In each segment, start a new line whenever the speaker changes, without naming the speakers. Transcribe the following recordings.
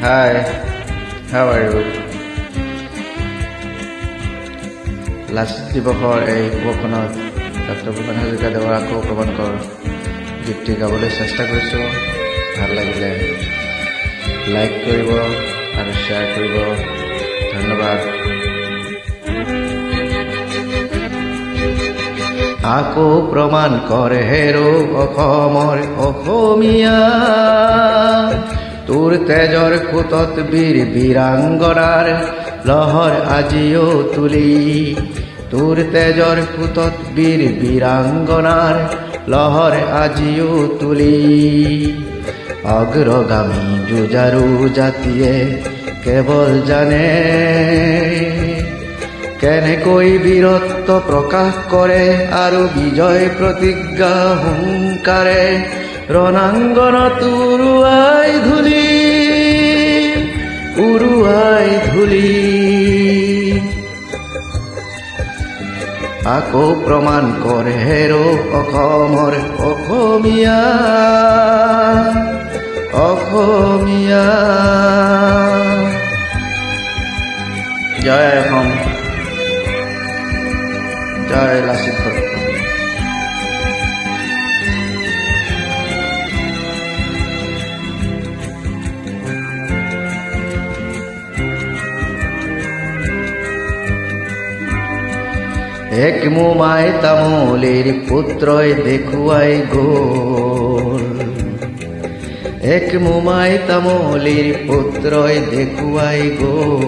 Hi, how are you? Lachit দিৱসৰ এই উপখনত doctor Bhupen হাজৰিকাদেৱৰ আকৌ প্ৰমাণ কৰ গীতটি গাবলৈ চেষ্টা কৰিছোঁ। ভাল লাগিলে লাইক কৰিব আৰু শ্বেয়াৰ কৰিব। ধন্যবাদ। আকৌ প্ৰমাণ কৰে হেৰো অসমৰ অসমীয়া, তোৰ তেজৰ সোঁতত বীৰ বীৰাংগনাৰ লহৰ আজিও তুলি, তোৰ তেজৰ সোঁতত বীৰ বীৰাংগনাৰ লহৰ আজিও তুলি। অগ্ৰগামী যুঁজাৰু জাতিয়ে কেৱল জানে কেনেকৈ বীৰত্ব প্ৰকাশ কৰে আৰু বিজয় প্ৰতিজ্ঞা হুংকাৰে ৰণাংগনত উৰুৱাই ধূলি, উৰুৱাই ধূলি। আকৌ প্ৰমাণ কৰে হেৰো অসমৰ অসমীয়া, অসমীয়া। জয় অসম, জয় লাচিত বৰফুকন। এক মোমাই তামুলীৰ পুত্ৰই দেখুৱাই গ'ল, এক মোমাই তামুলীৰ পুত্ৰই দেখুৱাই গ'ল।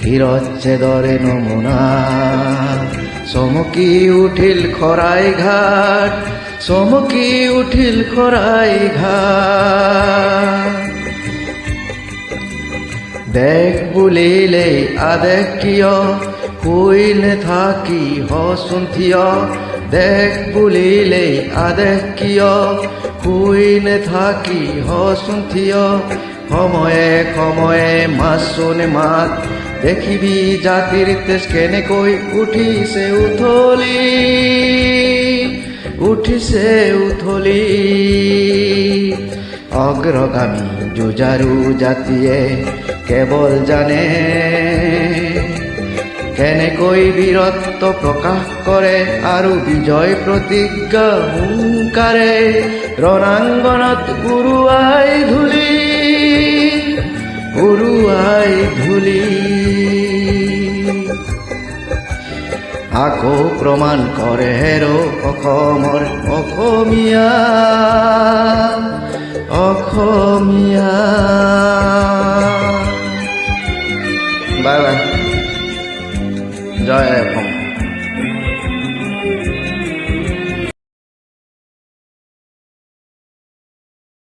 শিৰচ্ছেদৰ নমুনা চমকি উঠিল খৰাই ঘাট, চমকি উঠিল খৰাই ঘাট। দেশ বুলিলেই আদেশ কিয় শুই নেথাকি হচোন থিয়, দেশ বুলিলেই আদেশ কিয় শুই নেথাকি হচোন থিয়। সময়ে সময়ে মাতচোন মাত, দেখিবি জাতিৰ তেজ কেনেকৈ উঠিছে উথলি, উঠিছে উথলি। অগ্ৰগামী যুঁজাৰু জাতিয়ে কেৱল জানে কেনেকৈ বীৰত্ব প্ৰকাশ কৰে আৰু বিজয় প্ৰতিজ্ঞা হুংকাৰে ৰণাংগনত উৰুৱাই ধূলি, উৰুৱাই ধূলি। আকৌ প্ৰমাণ কৰে হেৰো অসমৰ অসমীয়া, অসমীয়া। Bye bye. জয় অসম।